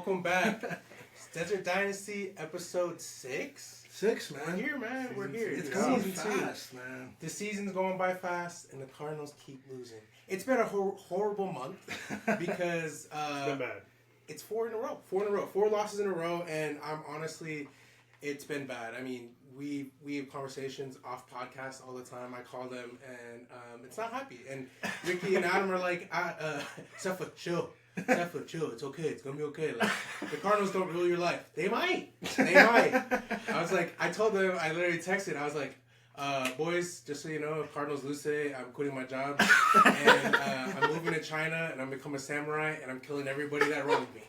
welcome back. It's Desert Dynasty episode 6. 6, man. We're here, man. We're here. It's going fast, man. The season's going by fast, and the Cardinals keep losing. It's been a horrible month because it's been bad. It's 4 in a row. 4 in a row. 4 losses in a row, and I'm honestly, it's been bad. I mean, we have conversations off podcast all the time. I call them, and it's not happy. And Ricky and Adam are like, Sefa, chill. Sefa, chill. It's okay. It's going to be okay. Like, the Cardinals don't rule your life. They might. I was like, I told them, I literally texted. I was like, boys, just so you know, if Cardinals lose today, I'm quitting my job. And I'm moving to China, and I'm becoming a samurai, and I'm killing everybody that wronged me.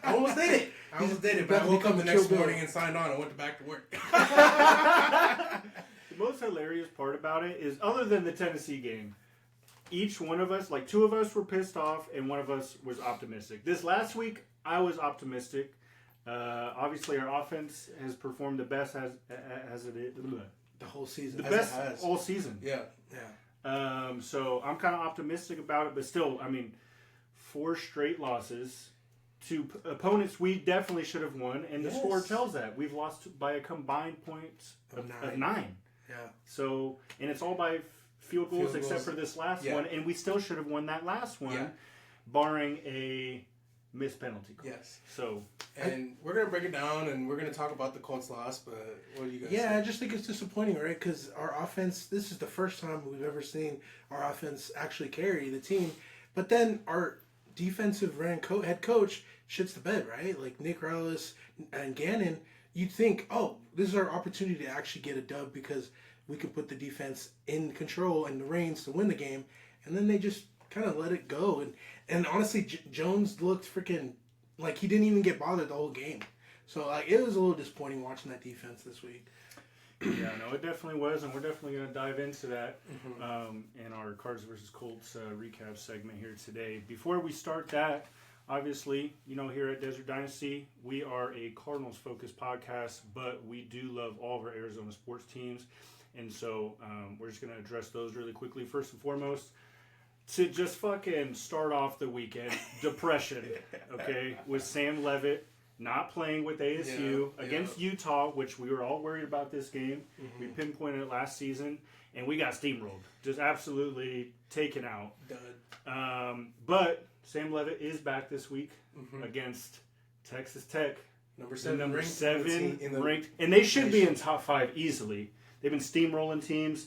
I almost did it, but I woke up the next morning and signed on and went back to work. The most hilarious part about it is, other than the Tennessee game, each one of us, like 2 of us were pissed off and one of us was optimistic. This last week, I was optimistic. Obviously, our offense has performed the best as it is. The whole season. The best all season. Yeah. So I'm kind of optimistic about it, but still, I mean, 4 straight losses to opponents we definitely should have won, and the score tells that. We've lost by a combined point of 9. Yeah. So, and it's all by field goals except for this last one, and we still should have won that last one, barring a missed penalty call. Yes. So, and we're going to break it down, and we're going to talk about the Colts loss, but what do you guys think? I just think it's disappointing, right? Because our offense, this is the first time we've ever seen our offense actually carry the team, but then our defensive head coach shits the bed, right? Like Nick Rallis and Gannon, you'd think, oh, this is our opportunity to actually get a dub because we can put the defense in control and the reins to win the game, and then they just kind of let it go. And honestly, Jones looked freaking like he didn't even get bothered the whole game. So like it was a little disappointing watching that defense this week. Yeah, no, it definitely was, and we're definitely going to dive into that in our Cards versus Colts recap segment here today. Before we start that, obviously, you know, here at Desert Dynasty, we are a Cardinals-focused podcast, but we do love all of our Arizona sports teams, and so we're just going to address those really quickly. First and foremost, to just fucking start off the weekend, depression, okay, with Sam Levitt not playing with ASU against Utah, which we were all worried about this game. We pinpointed it last season, and we got steamrolled. Just absolutely taken out. Dud. But Sam Levitt is back this week against Texas Tech. Number 7 ranked. And they should be in top 5 easily. They've been steamrolling teams.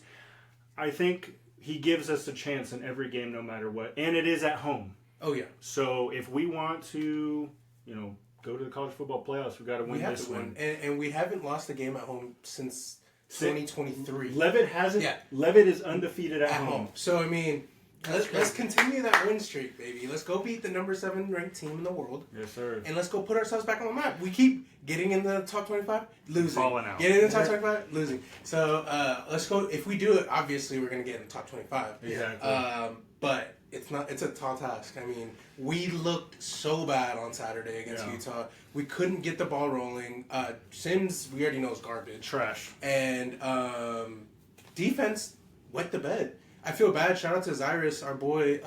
I think he gives us a chance in every game no matter what. And it is at home. Oh, yeah. So if we want to, you know, go to the college football playoffs, we got to win this one. And we haven't lost a game at home since 2023. Levitt hasn't. Yeah. Levitt is undefeated at home. So, I mean, let's continue that win streak, baby. Let's go beat the number 7 ranked team in the world. Yes, sir. And let's go put ourselves back on the map. We keep getting in the top 25, losing. Falling out. Getting in the top 25, losing. So, let's go. If we do it, obviously, we're going to get in the top 25. Exactly. But it's a tall task. I mean, we looked so bad on Saturday against Utah. We couldn't get the ball rolling. Sims, we already know, is garbage. Trash. And defense wet the bed. I feel bad. Shout out to Zyrus, our boy.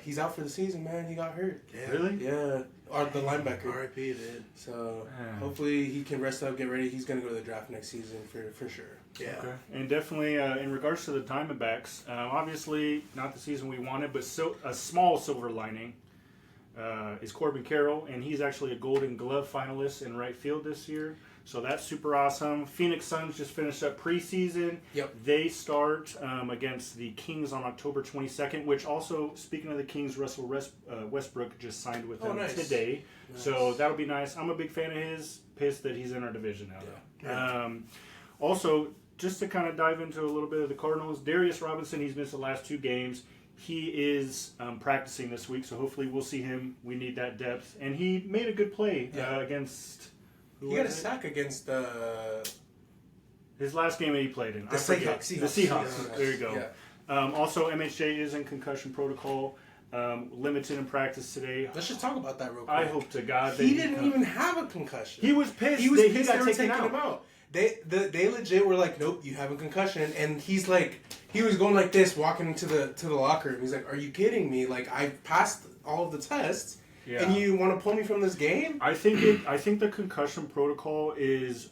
He's out for the season, man. He got hurt. Yeah. Really? Yeah. The linebacker. R.I.P. dude. So hopefully he can rest up, get ready. He's going to go to the draft next season for sure. Yeah. Okay. And definitely in regards to the Diamondbacks, obviously not the season we wanted, but a small silver lining is Corbin Carroll, and he's actually a Golden Glove finalist in right field this year. So that's super awesome. Phoenix Suns just finished up preseason. Yep. They start against the Kings on October 22nd, which also, speaking of the Kings, Russell Westbrook just signed with them today. Nice. So that'll be nice. I'm a big fan of his. Pissed that he's in our division now, though. Yeah. Also, just to kind of dive into a little bit of the Cardinals, Darius Robinson, he's missed the last 2 games. He is practicing this week, so hopefully we'll see him. We need that depth. And he made a good play against... He got a sack against his last game that he played in. The Seahawks. The Seahawks. There you go. Yeah. Also, MHJ is in concussion protocol, limited in practice today. Let's just talk about that real quick. I hope to God that he didn't even have a concussion. He was pissed. He was pissed they were taking him out. They legit were like, nope, you have a concussion, and he's like, he was going like this, walking into the locker room. He's like, are you kidding me? Like, I passed all of the tests. Yeah. And you want to pull me from this game? I think the concussion protocol is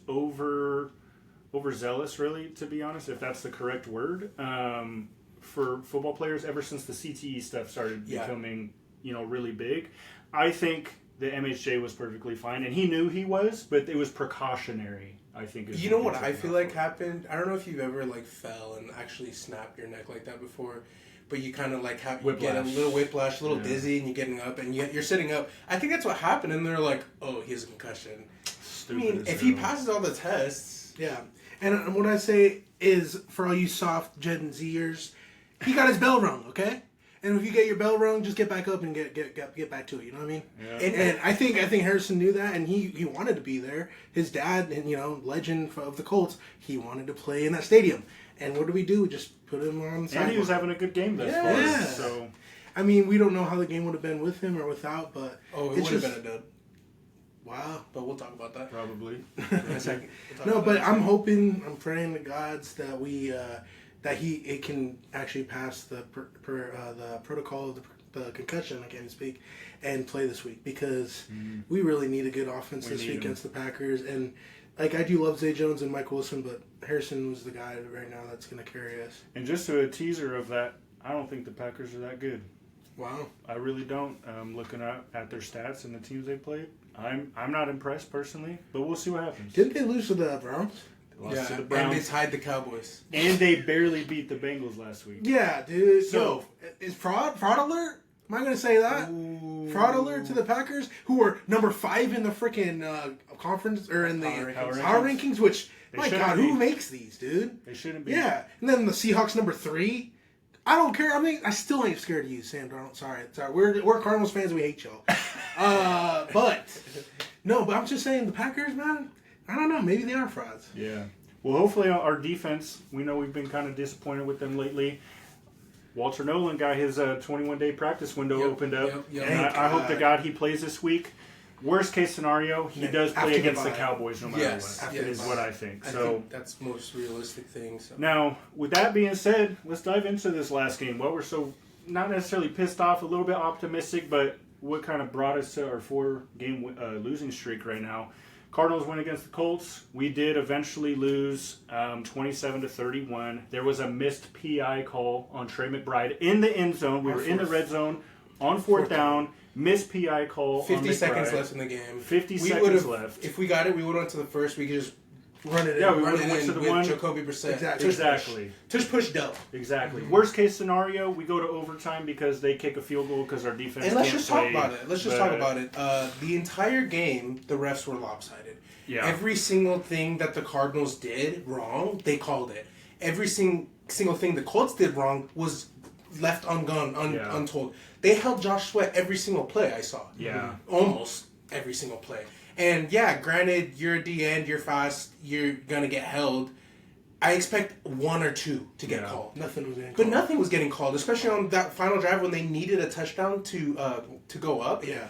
overzealous, really, to be honest, if that's the correct word, for football players ever since the CTE stuff started becoming, really big. I think the MHJ was perfectly fine, and he knew he was, but it was precautionary, I think. You know what I feel like happened? I don't know if you've ever fell and actually snapped your neck like that before, but you kind of you get a little whiplash, a little dizzy, and you're getting up, and you're sitting up. I think that's what happened, and they're like, "Oh, he has a concussion." Stupid. I mean, if he passes all the tests, Yeah. And what I say is, for all you soft Gen Zers, he got his bell rung, okay? And if you get your bell rung, just get back up and get back to it. You know what I mean? Yeah. And I think Harrison knew that, and he wanted to be there. His dad, and legend of the Colts, he wanted to play in that stadium. And what do? We just put him on the sideline. And he was having a good game thus far. Yeah. So, I mean, we don't know how the game would have been with him or without, but it would have been a dub. Wow. But we'll talk about that probably. in a second. No, but I'm praying to gods that it can actually pass the protocol of the concussion. I can't even speak, and play this week because we really need a good offense this week against the Packers. And I do love Zay Jones and Mike Wilson, but Harrison was the guy right now that's going to carry us. And just a teaser of that, I don't think the Packers are that good. Wow. I really don't. Looking at their stats and the teams they played, I'm not impressed personally, but we'll see what happens. Didn't they lose to the Browns? Lost to the Browns. And they tied the Cowboys. And they barely beat the Bengals last week. Yeah, dude. So, is fraud alert? Am I going to say that? Ooh. Fraud alert to the Packers, who were number 5 in the freaking conference or in the power rankings. Which, my God, who makes these, dude? They shouldn't be. Yeah, and then the Seahawks number 3. I don't care. I mean, I still ain't scared of you, Sam Darnold. Sorry. We're Cardinals fans. We hate y'all. But I'm just saying the Packers, man. I don't know. Maybe they are frauds. Yeah. Well, hopefully our defense. We know we've been kind of disappointed with them lately. Walter Nolan got his 21-day practice window opened up. And I hope to God he plays this week. Worst case scenario, he does play against the Cowboys no matter what. Is what I think. I think that's the most realistic thing. So. Now, with that being said, let's dive into this last game. Well, we're so not necessarily pissed off, a little bit optimistic, but what kind of brought us to our 4-game losing streak right now. Cardinals win against the Colts. We did eventually lose 27-31. There was a missed PI call on Trey McBride in the end zone. We were in the red zone on fourth down. Missed PI call 50 on seconds McBride. left in the game. 50 seconds left. If we got it, we would have went to the first. We could just run it in. Yeah, we would have went to the with one. Jacoby Brissett. Exactly. Tush push dub. Exactly. Worst case scenario, we go to overtime because they kick a field goal because our defense And let's can't just play. talk about it. Let's just talk about it. The entire game, the refs were lopsided. Yeah. Every single thing that the Cardinals did wrong, they called it. Every single thing the Colts did wrong was left untold. They held Josh Sweat every single play I saw. Yeah. Almost every single play. And yeah, granted, you're at the end, you're fast, you're going to get held. I expect 1 or 2 to get called. Nothing was getting called. But nothing was getting called, especially on that final drive when they needed a touchdown to go up. Yeah.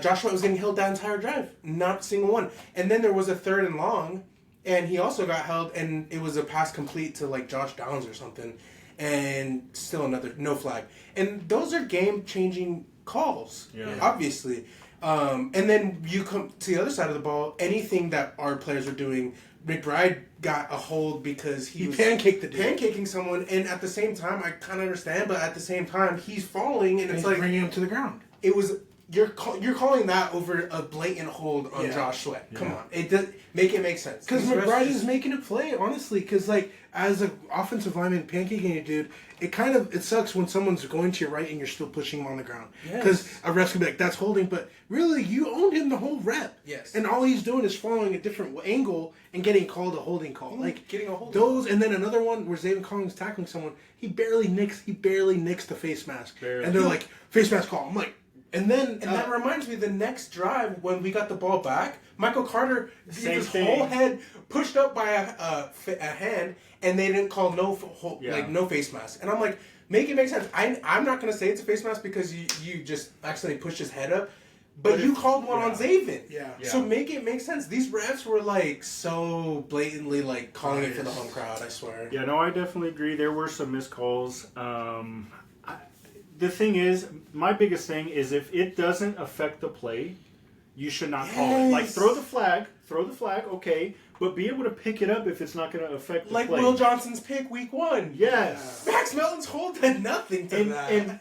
Josh Sweat was getting held that entire drive. Not a single one. And then there was a 3rd and long, and he also got held, and it was a pass complete to Josh Downs or something. And still no flag. And those are game-changing calls, obviously. And then you come to the other side of the ball, anything that our players were doing, McBride got a hold because he was pancaking someone, and at the same time, I kind of understand, but at the same time, he's falling, and it's like bringing him to the ground. It was you're calling that over a blatant hold on Josh Sweat. Come on, it does make sense because McBride is making a play, honestly. Because as an offensive lineman pancaking a dude, it sucks when someone's going to your right and you're still pushing him on the ground. Because a ref can be like, that's holding, but really you owned him the whole rep. Yes. And all he's doing is following a different angle and getting called a holding call. Getting a holding those, and then another one where Zayvon Collins tackling someone, he barely nicks the face mask, and they're like, face mask call. I'm like. And that reminds me, the next drive when we got the ball back, Michael Carter his whole head pushed up by a hand, and they didn't call no face mask. And I'm like, make it make sense. I'm not gonna say it's a face mask because you just accidentally pushed his head up, but you called one on Zayvon. Yeah. So make it make sense. These refs were so blatantly calling it for the home crowd. I swear. Yeah, no, I definitely agree. There were some missed calls. the thing is, my biggest thing is if it doesn't affect the play, you should not call it. Like, throw the flag, okay, but be able to pick it up if it's not going to affect the play. Like Will Johnson's pick week 1. Yes. Max Melton's hold did nothing to that. And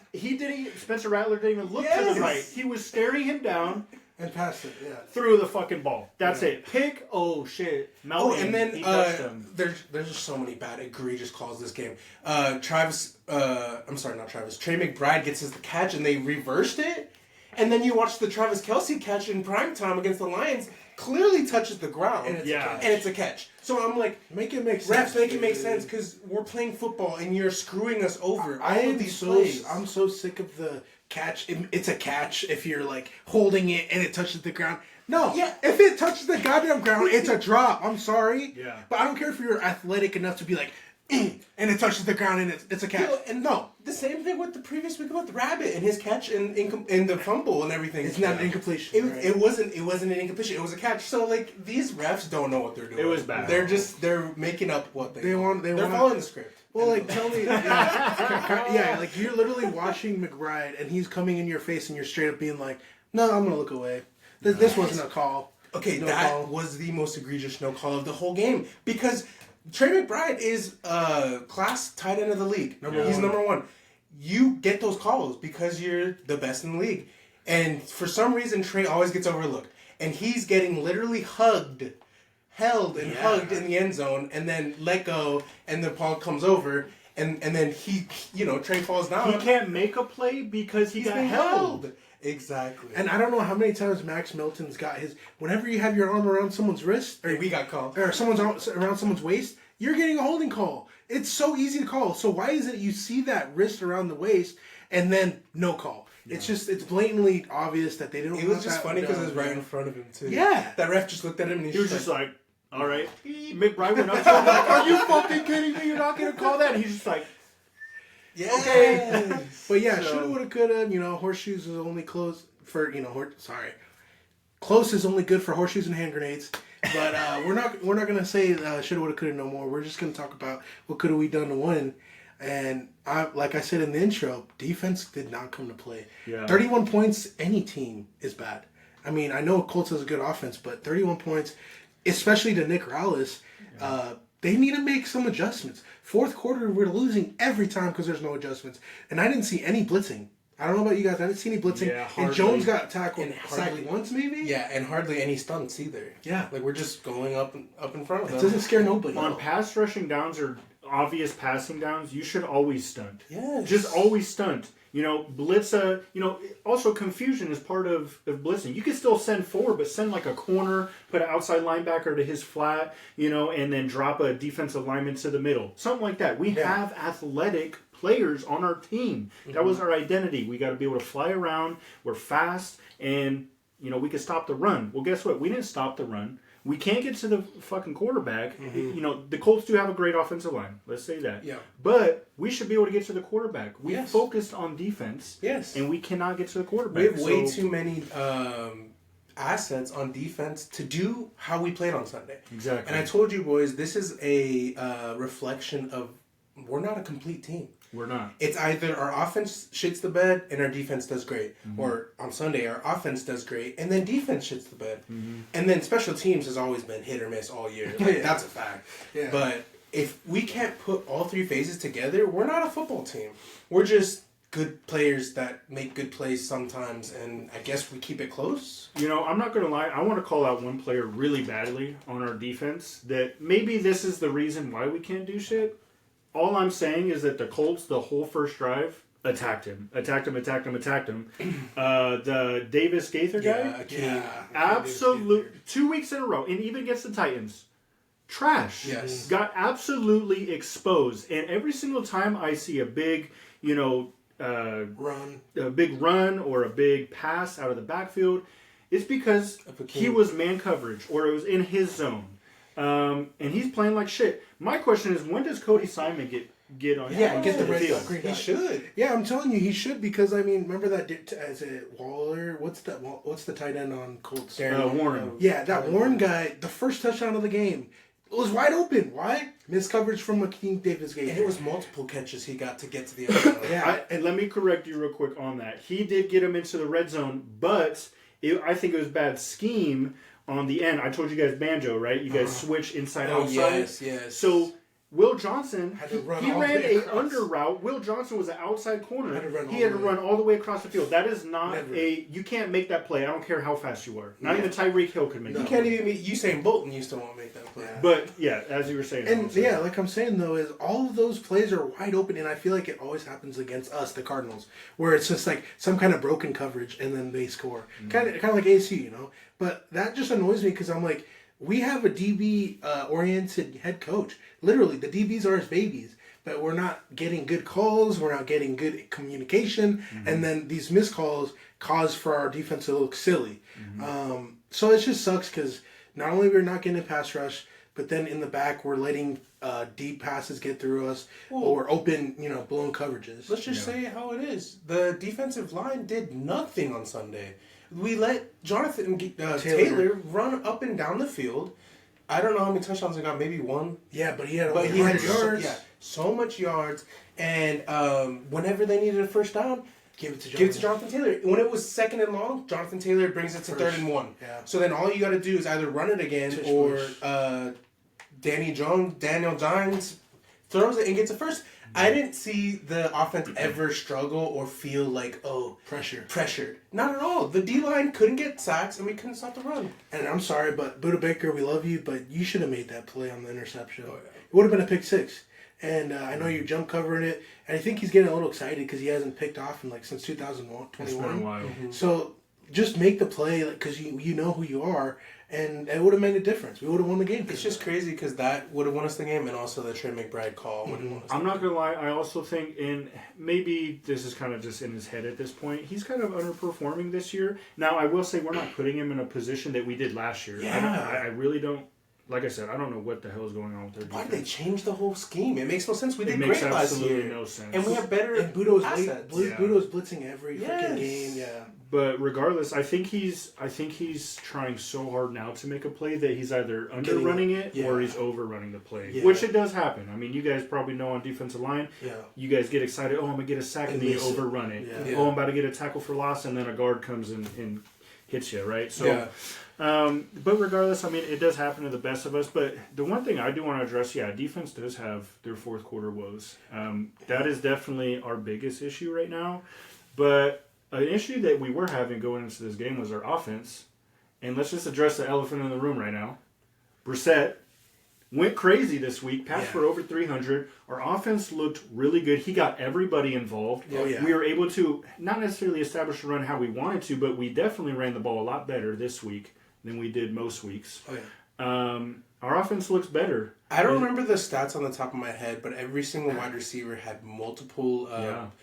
Spencer Rattler didn't even look to the right. He was staring him down. And passed it, Threw the fucking ball. That's it. Pick, oh shit. Melton, and then he touched him. there's just so many bad, egregious calls this game. Trey McBride gets the catch and they reversed it. And then you watch the Travis Kelce catch in primetime against the Lions, clearly touches the ground. And it's a catch. So I'm like, make it make sense. refs, make it make sense because we're playing football and you're screwing us over. I'm so sick of the catch. It's a catch if you're like holding it and it touches the ground. No, if it touches the goddamn ground, it's a drop. I'm sorry. Yeah. But I don't care if you're athletic enough to be like, and it touches the ground and it's a catch. And no, the same thing with the previous week about the Rabbit and his catch and the fumble and everything. It's not an incompletion. It wasn't an incompletion. It was a catch. So like these refs don't know what they're doing. It was bad. They're making up what they're want following the script. Well, like, tell me, like you're literally watching McBride and he's coming in your face and you're straight up being like, no, I'm gonna look away. This wasn't a call. Okay, was the most egregious no call of the whole game because Trey McBride is class tight end of the league. He's number 1. You get those calls because you're the best in the league. And for some reason, Trey always gets overlooked. And he's getting literally held hugged in the end zone and then let go and the ball comes over and then Trey falls down. He can't make a play because he got held. Exactly. And I don't know how many times Max Milton's got his. Whenever you have your arm around someone's wrist, we got called, or around someone's waist, you're getting a holding call. It's so easy to call. So why is it you see that wrist around the waist and then no call? Yeah. It's blatantly obvious that they didn't. It was just funny because it was right in front of him too. Yeah, that ref just looked at him and he was just like, all right. McBride went up to him like, are you fucking kidding me? You're not gonna call that? And he's just like, yeah. Okay. But yeah, shoulda, woulda, coulda. Horseshoes is only close for close is only good for horseshoes and hand grenades. But we're not gonna say shoulda, woulda, coulda no more. We're just gonna talk about what coulda we done to win. And like I said in the intro, defense did not come to play. Yeah. 31 points, any team is bad. I mean, I know Colts has a good offense, but 31 points, especially to Nick Rallis, they need to make some adjustments. Fourth quarter, we're losing every time because there's no adjustments. And I didn't see any blitzing. I don't know about you guys. I didn't see any blitzing. Yeah, and Jones got tackled sacked once, maybe? Yeah, and hardly any stunts either. Yeah. Like, we're just going up in front of them. It doesn't scare nobody. On pass rushing downs or obvious passing downs, you should always stunt. Yes. Just always stunt. Blitz, also confusion is part of blitzing. You can still send forward, but send like a corner, put an outside linebacker to his flat, and then drop a defensive lineman to the middle. Something like that. We have athletic players on our team. Mm-hmm. That was our identity. We got to be able to fly around. We're fast, and, we can stop the run. Well, guess what? We didn't stop the run. We can't get to the fucking quarterback. Mm-hmm. The Colts do have a great offensive line. Let's say that. Yeah. But we should be able to get to the quarterback. We focused on defense. Yes. And we cannot get to the quarterback. We have way too many assets on defense to do how we played on Sunday. Exactly. And I told you boys, this is a reflection of we're not a complete team. We're not. It's either our offense shits the bed and our defense does great. Mm-hmm. Or on Sunday, our offense does great and then defense shits the bed. Mm-hmm. And then special teams has always been hit or miss all year. Like, that's a fact. Yeah. But if we can't put all three phases together, we're not a football team. We're just good players that make good plays sometimes, and I guess we keep it close. I'm not going to lie. I want to call out one player really badly on our defense that maybe this is the reason why we can't do shit. All I'm saying is that the Colts, the whole first drive, attacked him. The Davis Gaither guy? Yeah. Absolute. 2 weeks in a row, and even against the Titans. Trash. Yes. Got absolutely exposed. And every single time I see a big, a big run or a big pass out of the backfield, it's because he was man coverage or it was in his zone. And he's playing like shit. My question is, when does Cody Simon get on? Get the red field? He should. Yeah, I'm telling you, he should because remember that? Is it Waller? What's the tight end on Colts? Warren. Yeah, that Warren guy. The first touchdown of the game. It was wide open. Why? Missed coverage from Akeem Davis-Gaither. And it was multiple catches he got to get to the end zone. Yeah. And let me correct you real quick on that. He did get him into the red zone, but I think it was bad scheme on the end. I told you guys banjo, right? You guys switch inside outside. Yes. So Will Johnson, Had to run he all the ran way a across. under route. Will Johnson was an outside corner. He had to all the way. run all the way across the field. That is not Never. you can't make that play. I don't care how fast you are. Not Yeah. even Tyreek Hill could make You that can't play. even meet Usain Bolt and you still won't make that play. Yeah. But yeah, as you were saying. And also. yeah, like I'm saying though, is all of those plays are wide open, and I feel like it always happens against us, the Cardinals, where it's just like some kind of broken coverage and then they score, kind of like AC, you know. But that just annoys me because I'm like, we have a DB oriented head coach. Literally, the DBs are his babies, but we're not getting good calls. We're not getting good communication, and then these missed calls cause for our defense to look silly. So it just sucks because not only we're not getting a pass rush, but then in the back we're letting deep passes get through us or open, blown coverages. Let's just say how it is. The defensive line did nothing on Sunday. We let Jonathan Taylor run up and down the field. I don't know how many touchdowns he got, maybe one. Yeah, but he had But only he had 100 yards. so much yards. And whenever they needed a first down, Give it to Jonathan Taylor. When it was 2nd and long, Jonathan Taylor brings it to 3rd and 1. Yeah. So then all you got to do is either run it again or Daniel Jones throws it and gets it first. I didn't see the offense ever struggle or feel like, pressured. Not at all. The D-line couldn't get sacks and we couldn't stop the run. And I'm sorry, but Buda Baker, we love you, but you should have made that play on the interception. It would have been a pick six. And I know you're jump covering it, and I think he's getting a little excited because he hasn't picked off in since 2021. It's been a while. So just make the play because you know who you are, and it would have made a difference. We would have won the game. It's just crazy because that would have won us the game, and also the Trey McBride call would have won us. I'm not gonna lie. I also think, maybe this is kind of just in his head at this point, he's kind of underperforming this year. Now, I will say we're not putting him in a position that we did last year. Yeah. I really don't. Like I said, I don't know what the hell is going on with their defense. Why did they change the whole scheme? It makes no sense. We did It makes great last absolutely year. no sense. And we have better And Budo's assets. Budo's blitzing every freaking game. Yeah. But regardless, I think he's trying so hard now to make a play that he's either underrunning it or he's overrunning the play, which it does happen. I mean, you guys probably know on defensive line, you guys get excited. Oh, I'm gonna get a sack, and then you overrun it. Yeah. Oh, I'm about to get a tackle for loss, and then a guard comes and hits you, right? So. But regardless, I mean, it does happen to the best of us. But the one thing I do want to address, defense does have their fourth quarter woes. That is definitely our biggest issue right now. But an issue that we were having going into this game was our offense. And let's just address the elephant in the room right now. Brissett went crazy this week, passed for over 300. Our offense looked really good. He got everybody involved. Oh, yeah. We were able to not necessarily establish a run how we wanted to, but we definitely ran the ball a lot better this week than we did most weeks. Oh, yeah. Our offense looks better. I don't remember the stats on the top of my head, but every single wide receiver had multiple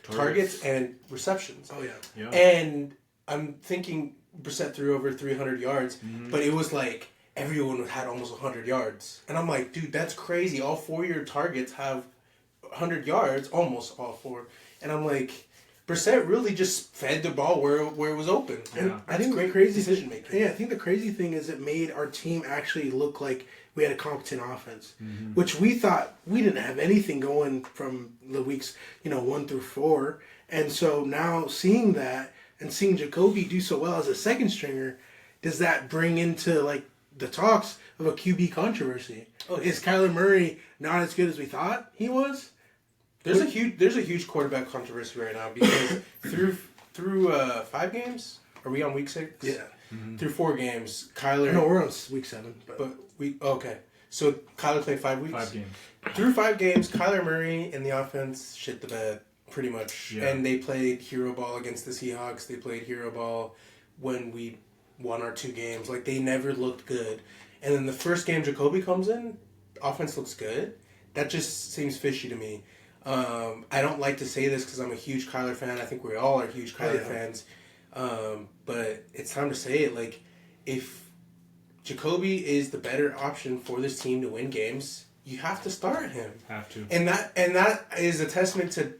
targets and receptions. Oh, yeah. And I'm thinking Brissett threw over 300 yards, but it was like everyone had almost 100 yards. And I'm like, dude, that's crazy. All 4 of your targets have 100 yards, almost all 4. And I'm like, Brissett really just fed the ball where it was open. And I think great the crazy decision making. Yeah, I think the crazy thing is it made our team actually look like we had a competent offense, which we thought we didn't have anything going from the weeks 1 through 4. And so now seeing that and seeing Jacoby do so well as a second stringer, does that bring into the talks of a QB controversy? Is Kyler Murray not as good as we thought he was? There's a huge quarterback controversy right now because through 5 games, are we on week 6? Yeah. Through 4 games, Kyler. No, we're on week 7. Okay. So Kyler played 5 weeks. 5 games. Through 5 games, Kyler Murray and the offense shit the bed pretty much. Yeah. And they played hero ball against the Seahawks. They played hero ball when we won our 2 games. Like, they never looked good. And then the first game Jacoby comes in, offense looks good. That just seems fishy to me. I don't like to say this because I'm a huge Kyler fan. I think we all are huge Kyler fans. But it's time to say it. Like, if Jacoby is the better option for this team to win games, you have to start him. Have to. And that is a testament to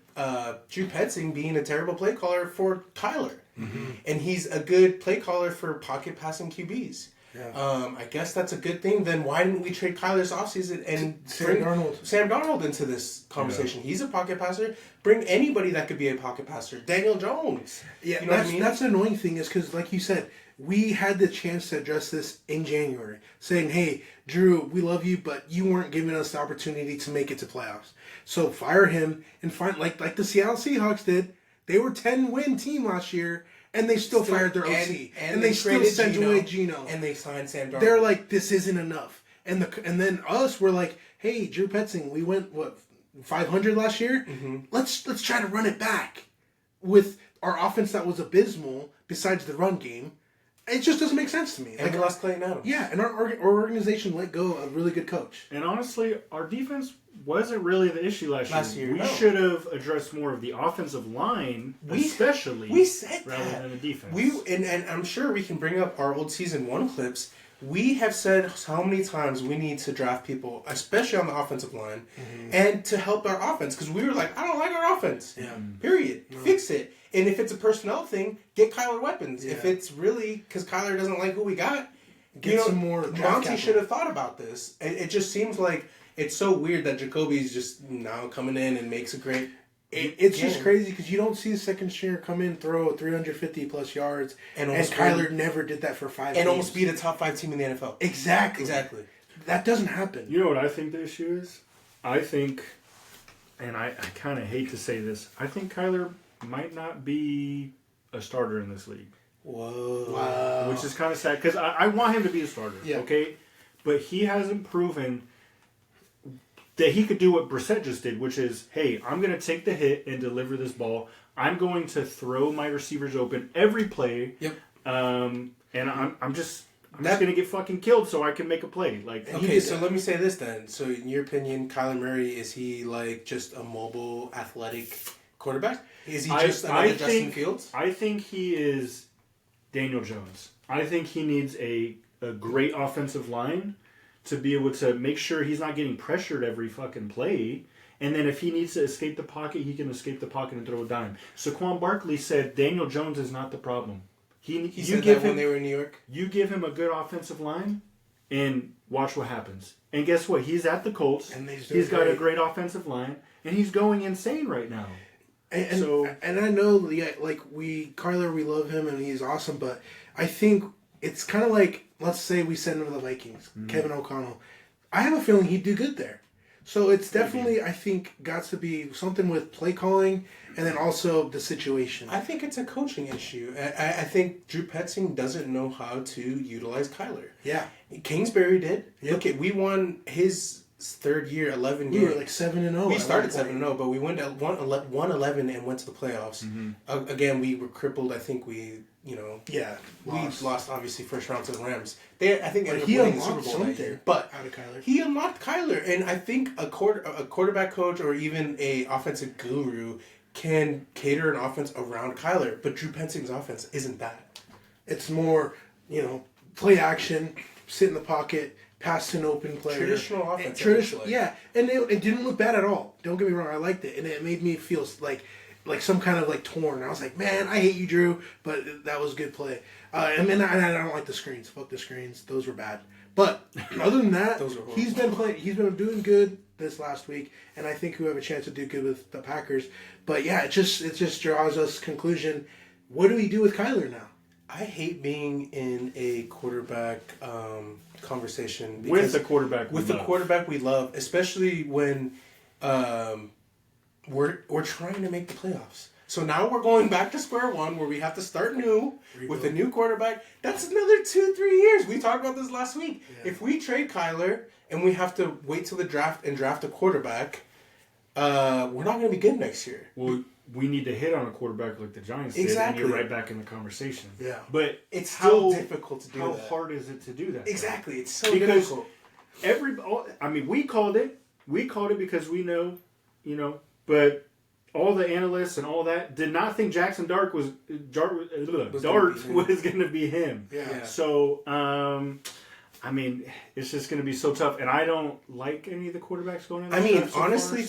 Drew Petzing being a terrible play caller for Kyler. And he's a good play caller for pocket passing QBs. Yeah. I guess that's a good thing. Then why didn't we trade Kyler this offseason and bring Sam Darnold into this conversation? Yeah. He's a pocket passer. Bring anybody that could be a pocket passer. Daniel Jones. Yeah, you know what I mean? That's the annoying thing is because, like you said, we had the chance to address this in January, saying, hey, Drew, we love you, but you weren't giving us the opportunity to make it to playoffs. So fire him and find, like the Seattle Seahawks did. They were a 10-win team last year, and they still fired their OC. And they still sent away Geno. And they signed Sam Darnold. They're like, this isn't enough. And then us, we're like, hey, Drew Petzing, we went, 500 last year? Mm-hmm. Let's try to run it back with our offense that was abysmal besides the run game. It just doesn't make sense to me. And we lost Clayton Adams. Yeah, and our organization let go of a really good coach. And honestly, our defense wasn't really the issue last year. We should have addressed more of the offensive line, especially. We said rather that. than the defense. And I'm sure we can bring up our old season 1 clips. We have said how many times we need to draft people, especially on the offensive line, and to help our offense. Because we were like, I don't like our offense. Yeah. Period. No. Fix it. And if it's a personnel thing, get Kyler weapons. Yeah. If it's really because Kyler doesn't like who we got, get some more. Monty should have thought about this. It just seems like it's so weird that Jacoby's just now coming in and makes a great. It's just crazy because you don't see a second stringer come in, throw 350 plus yards, and Kyler never did that for 5 and almost beat a top 5 team in the NFL. Exactly. That doesn't happen. You know what I think the issue is? I think, and I kind of hate to say this, I think Kyler might not be a starter in this league. Whoa. Wow. Which is kind of sad because I want him to be a starter, okay? But he hasn't proven that he could do what Brissett just did, which is, hey, I'm going to take the hit and deliver this ball. I'm going to throw my receivers open every play. Yep. And I'm just going to get fucking killed so I can make a play. Like, okay, so let me say this then. So in your opinion, Kyler Murray, is he like just a mobile, athletic quarterback? Is he just another Justin Fields? I think he is Daniel Jones. I think he needs a great offensive line to be able to make sure he's not getting pressured every fucking play. And then if he needs to escape the pocket, he can escape the pocket and throw a dime. Saquon Barkley said Daniel Jones is not the problem. He said that when they were in New York? You give him a good offensive line and watch what happens. And guess what? He's at the Colts. And he's got a great offensive line. And he's going insane right now. And I know, like Kyler, we love him and he's awesome, but I think it's kind of like, let's say we send him to the Vikings, Kevin O'Connell. I have a feeling he'd do good there. So it's definitely, I think, got to be something with play calling and then also the situation. I think it's a coaching issue. I think Drew Petzing doesn't know how to utilize Kyler. Yeah. Kingsbury did. Yep. Look, we won his third year, 11 games. We were like 7-0. We started 7-0, but we went at 1-11 and went to the playoffs. Mm-hmm. Again, we were crippled. I think we lost obviously first round to the Rams. I think he winning the Super Bowl that year, but out of Kyler. He unlocked Kyler, and I think a quarterback coach or even a offensive guru can cater an offense around Kyler. But Drew Petzing's offense isn't that. It's more, play action, sit in the pocket, pass to an open player. Traditional offense. Yeah, and it didn't look bad at all. Don't get me wrong, I liked it, and it made me feel like some kind of torn. I was like, man, I hate you, Drew, but that was good play. I don't like the screens. Fuck the screens. Those were bad. But other than that, he's been doing good this last week, and I think we have a chance to do good with the Packers. But yeah, it just draws us conclusion. What do we do with Kyler now? I hate being in a quarterback conversation with the quarterback we love, especially when we're trying to make the playoffs. So now we're going back to square one where we have to start new with a new quarterback. That's another 2-3 years. We talked about this last week. Yeah. If we trade Kyler and we have to wait till the draft and draft a quarterback, we're not going to be good next year. Well, we need to hit on a quarterback like the Giants did, and you're right back in the conversation. Yeah. But it's still difficult to do how that. How hard is it to do that? Exactly. It's so difficult. We called it. We called it because we know, but all the analysts and all that did not think Jackson Dart was going to be him. Yeah. So, it's just going to be so tough, and I don't like any of the quarterbacks going in. Honestly,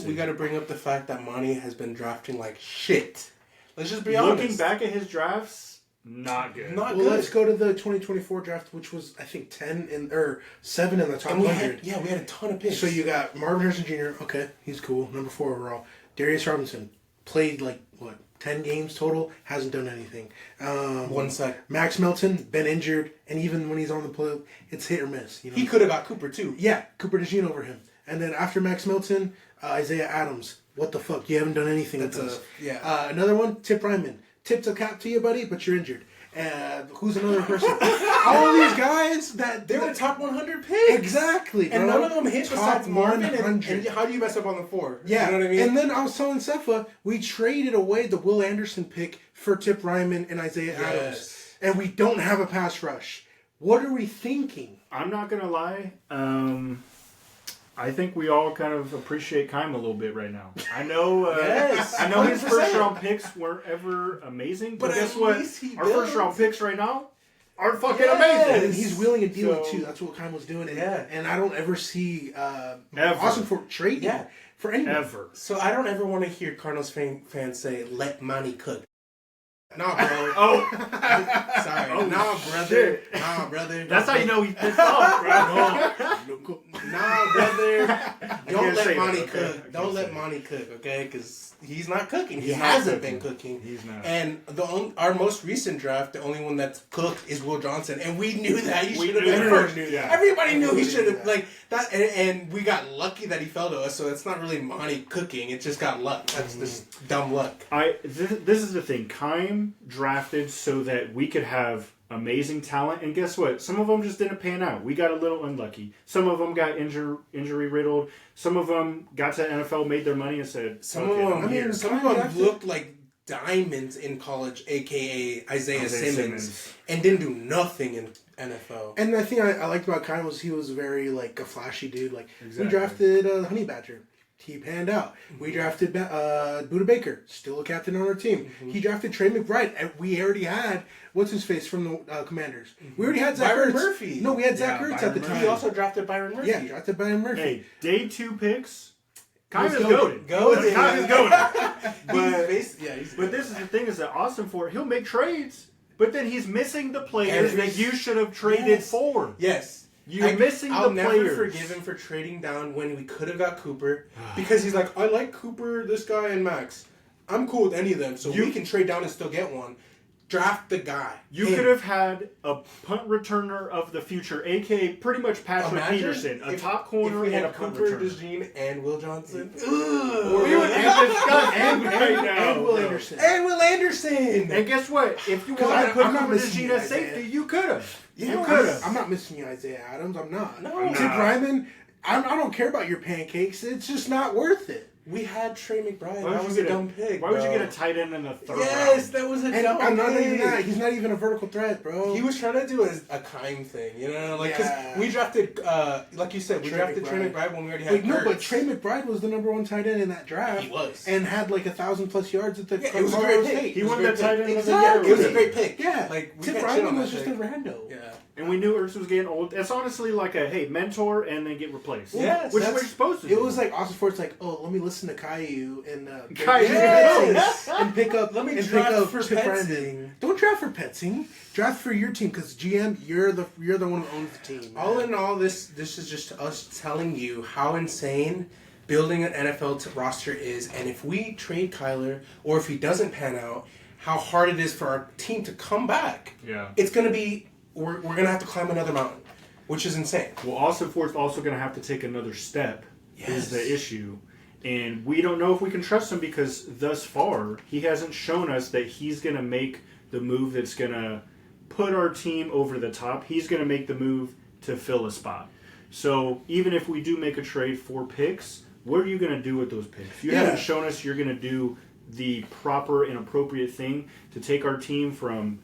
we got to bring up the fact that Monty has been drafting like shit. Let's just be honest. Looking back at his drafts, Not good. Not Well, good. let's go to the 2024 draft, which was, I think, 7 in the top And we 100. we had a ton of picks. So you got Marvin Harrison Jr. Okay, he's cool. Number 4 overall. Darius Robinson played 10 games total. Hasn't done anything. 1 sec. Max Melton been injured, and even when he's on the play, it's hit or miss. You know? He could have got Cooper too. Yeah, Cooper DeJean over him. And then after Max Melton, Isaiah Adams. What the fuck? You haven't done anything with us. Another one, Tip Ryman. Tip the cap to you, buddy, but you're injured. Who's another person? All of these guys they were top 100 picks. Exactly, bro. And none of them hit besides Marvin. And 100. how do you mess up on the 4? Yeah. You know what I mean? And then I was telling Sefa, we traded away the Will Anderson pick for Tip Ryman and Isaiah Adams. And we don't have a pass rush. What are we thinking? I'm not going to lie. I think we all kind of appreciate Keim a little bit right now. I know I know his 100%. first round picks weren't ever amazing, but guess what? Our first round picks right now are fucking amazing. And he's wheeling and dealing too. That's what Keim was doing. And I don't ever see Austin for trading for anyone. Ever. So I don't ever want to hear Cardinals fans say, "Let money cook." Nah, bro. Sorry. Oh, nah, brother. shit. Nah, brother. That's how you know he's pissed off, bro. Nah, brother. Don't can't say let Monty that, okay? cook. Don't let Monty cook, okay? Because he's not cooking. He He's not hasn't cooking. been cooking. He's not. And our most recent draft, the only one that's cooked is Will Johnson, and we knew that he We should have knew been that. first. Yeah. Everybody knew he Everybody should knew have that. like that, and we got lucky that he fell to us. So it's not really Monty cooking. It just got luck. That's just dumb luck. This is the thing. Keim drafted so that we could have amazing talent, and guess what? Some of them just didn't pan out. We got a little unlucky. Some of them got injury riddled. Some of them got to NFL, made their money, and said, Some "Okay, of I'm them, here." some of them looked like diamonds in college, aka Isaiah Simmons, and didn't do nothing in NFL. And the thing I liked about Keim was he was very a flashy dude. Exactly. We drafted Honey Badger. He panned out. We drafted Buda Baker, still a captain on our team. He drafted Trey McBride, and we already had what's his face from the Commanders. We already had Zach Byron Ertz. Murphy. No, we had Zach Yeah, Ertz Byron at the Murphy. time. He also drafted Byron Murphy. Yeah, drafted Byron Murphy. Hey, day 2 picks. Keim is Let's goated. Goated. Keim is goated. He's But this is the thing: is that Austin Ford, he'll make trades, but then he's missing the players And that you should have traded for. Yes. You're missing I'll the never players. forgive him for trading down when we could have got Cooper because he's like, I like Cooper, this guy, and Max. I'm cool with any of them, so we can trade down and still get one. Draft the guy. You could have had a punt returner of the future, aka pretty much Patrick Peterson, a top corner if we and had a punt Cooper, returner. DeJean, and Will Johnson. We would have discussed right now. And Will Anderson. And Will Anderson. And guess what? If you 'Cause wanted to put I'm not Cooper missing DeJean at Isaiah. safety, you could have. Yeah, You could have. I'm not missing you, Isaiah Adams. I'm not. No. Tip Ryman, I don't care about your pancakes. It's just not worth it. We had Trey McBride. Why That would was you a get dumb pick. Why would you bro. get a tight end in the third round? Yes, that was a And dumb I'm not pick. even that. He's not even a vertical threat, bro. He was trying to do a Keim thing, you know, because Yeah. we drafted, like you said, we Trey drafted Trey McBride. McBride when we already had. Wait, no, Ertz. but Trey McBride was the number 1 tight end in that draft. He was. And had 1,000+ yards at the Yeah, it was a Colorado great pick. State. He It was won a that great tight pick. end of the Exactly. year. It was a great pick. Yeah, Like we Tip can't shit on Ryman that was just a pick. rando. Yeah. And we knew Ertz was getting old. It's honestly like a, hey, mentor and then get replaced. Yes, Which is that's- what you're supposed to do. It was like Austin Ford's like, oh, let me listen to Caillou and Caillou. Yes. and pick up. Let me and draft pick up for Tip Petsing. Ryman. Don't draft for Petsing. Draft for your team because GM, you're the one who owns the team. All in all, this is just us telling you how insane building an NFL roster is, and if we trade Kyler or if he doesn't pan out, how hard it is for our team to come back. Yeah. It's gonna be we're gonna have to climb another mountain, which is insane. Well, Austin Ford's also going to have to take another step. Is the issue, and we don't know if we can trust him because thus far he hasn't shown us that he's going to make the move that's going to put our team over the top. He's going to make the move to fill a spot. So even if we do make a trade for picks, what are you going to do with those picks? You haven't shown us you're going to do the proper and appropriate thing to take our team from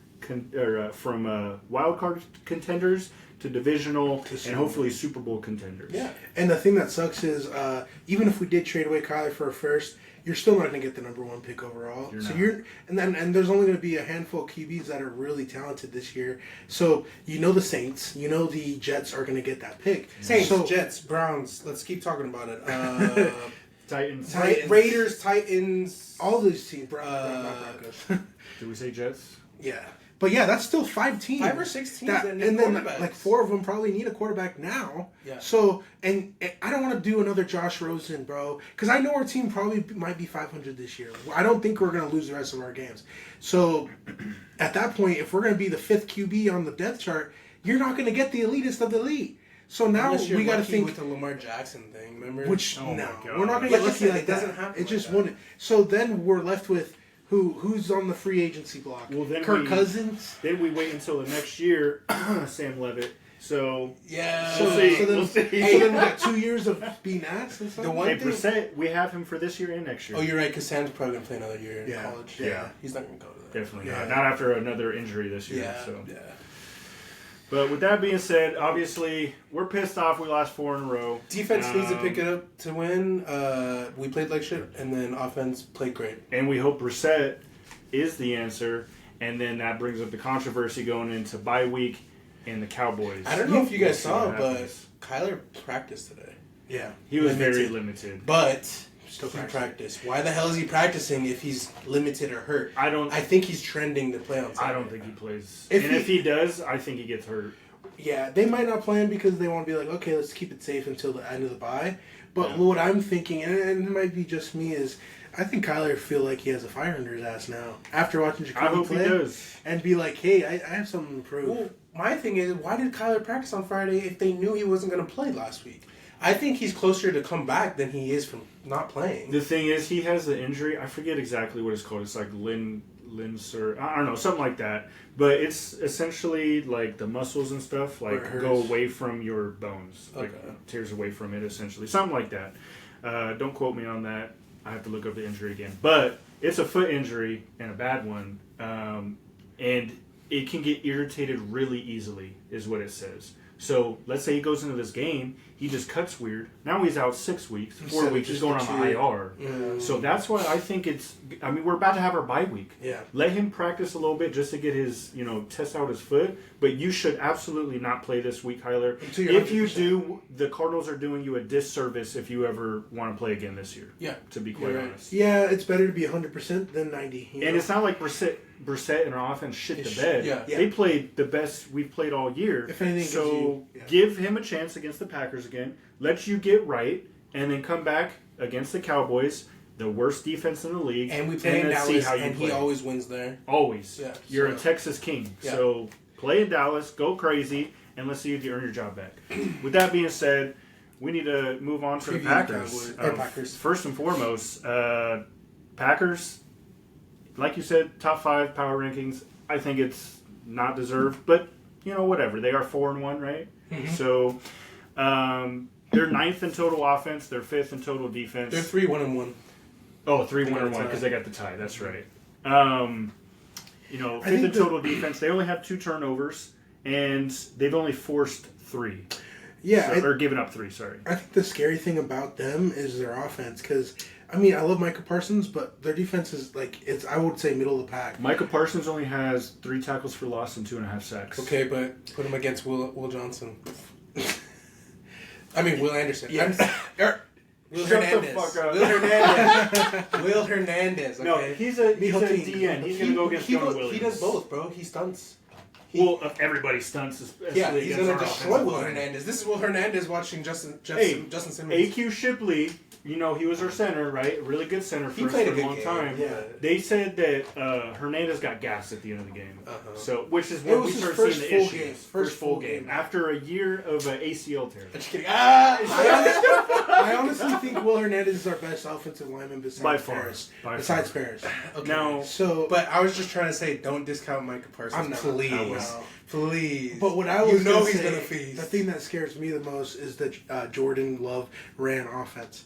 wild card contenders to divisional and hopefully Super Bowl contenders. Yeah. And the thing that sucks is, even if we did trade away Kyler for a first, you're still not going to get the number 1 pick overall. And there's only going to be a handful of QBs that are really talented this year. So the Saints, the Jets are going to get that pick. Saints, So- Jets, Browns. Let's keep talking about it. Titans. Raiders, Titans. All these teams. Did we say Jets? Yeah. But yeah, that's still 5 teams. 5 or 6 teams that, that need and then quarterbacks. like 4 of them probably need a quarterback now. Yeah. So and I don't want to do another Josh Rosen, bro, because I know our team probably might be 500 this year. I don't think we're gonna lose the rest of our games. So at that point, if we're gonna be the 5th QB on the depth chart, you're not gonna get the elitist of the elite. So now we got to think with the Lamar Jackson thing. Remember? Which Oh my no, God. we're not gonna Like get I lucky said, like it doesn't that. happen It like just that. wouldn't. So then we're left with who's on the free agency block? Well, then Kirk Cousins. Then we wait until the next year, Sam Levitt. So Yeah. So, We'll see. so then, We'll see. so then we got 2 years of being asked and stuff. The one hey, thing- Brissett, we have him for this year and next year. Oh, you're right. Because Sam's probably gonna play another year in Yeah. college. Yeah. He's not gonna go to that. Definitely Yeah. not after another injury this year. Yeah. So. Yeah. But with that being said, obviously we're pissed off. We lost 4 in a row. Defense needs to pick it up to win. We played like shit, and then offense played great. And we hope Brissett is the answer. And then that brings up the controversy going into bye week and the Cowboys. I don't know if you guys We'll see saw, what but happens. Kyler practiced today. Yeah. He was very limited. limited. But Still he practicing. practiced. Why the hell is he practicing if he's limited or hurt? I I think he's trending to play on Sunday. I don't think he plays. If If he does, I think he gets hurt. Yeah, they might not play him because they want to be like, okay, let's keep it safe until the end of the bye. But Yeah. what I'm thinking, and it might be just me, is I think Kyler feel like he has a fire under his ass now after watching I Jacoby hope play he does. and be like, hey, I have something to prove. Well, my thing is, why did Kyler practice on Friday if they knew he wasn't going to play last week? I think he's closer to come back than he is from not playing. The thing is, he has the injury. I forget exactly what it's called. It's like Linsur. I don't know, something like that. But it's essentially like the muscles and stuff like Where it go hurts. away from your bones, like Okay. tears away from it. Essentially, something like that. Don't quote me on that. I have to look up the injury again. But it's a foot injury and a bad one, and it can get irritated really easily, is what it says. So let's say he goes into this game, he just cuts weird. Now he's out 6 weeks, 4 Instead of weeks. He's just going the on the 2. IR. So that's why I think it's. I mean, we're about to have our bye week. Yeah. Let him practice a little bit just to get his, test out his foot. But you should absolutely not play this week, Kyler. Until you're If you 100%. do, the Cardinals are doing you a disservice if you ever want to play again this year. Yeah. To be quite You're right. honest. Yeah, it's better to be 100% than 90. You And know? it's not like Brissett and our offense shit the bed. Yeah. Yeah. They played the best we've played all year. If anything, So gives you- yeah. give him a chance against the Packers again. Let you get right, and then come back against the Cowboys, the worst defense in the league. And we play in let's see Dallas, how you and play. he always wins there. Always. Yeah, You're a so- Texas King. Yeah. So play in Dallas, go crazy, and let's see if you earn your job back. With that being said, we need to move on to the Preview the Packers. Cowboys- or Packers. First and foremost, Packers, like you said, top 5 power rankings. I think it's not deserved, but whatever. They are 4-1, right? Mm-hmm. So they're 9th in total offense. They're 5th in total defense. They're 3-1-1. Oh, 3-1 They got a and 1 tie. because they got the tie. That's right. I 5th in think total defense. They only have 2 turnovers, and they've only forced 3. Yeah, or given up 3. Sorry. I think the scary thing about them is their offense because, I mean, I love Micah Parsons, but their defense is it's I would say middle of the pack. Micah Parsons only has 3 tackles for loss and 2.5 sacks. Okay, but put him against Will Johnson. I mean, Will Anderson. Yeah. Will Shut the Hernandez. fuck up. Will Hernandez. Will Hernandez. Okay. No, he's a Mijotin. DN. He's gonna go against John Williams. He does both, bro. He stunts. Well, everybody stunts, especially Yeah, he's against gonna our destroy offensive Will line. Hernandez. This is Will Hernandez watching Justin Simmons. AQ Shipley, he was our center, right? A really good center He for us played for a a good long game. time. Yeah. They said that Hernandez got gassed at the end of the game. Uh-huh. So, which is It when was we his started first seeing the full issues. game. First full game. After a year of ACL tear. I'm just kidding. I honestly think Will Hernandez is our best offensive lineman besides By far. Paris. By Besides far. Paris. Okay. Now, So, But I was just trying to say, don't discount Micah Parsons. I'm not. Please. I will. Please. but what I was You know gonna he's say, gonna feast. the thing that scares me the most is that Jordan Love ran offense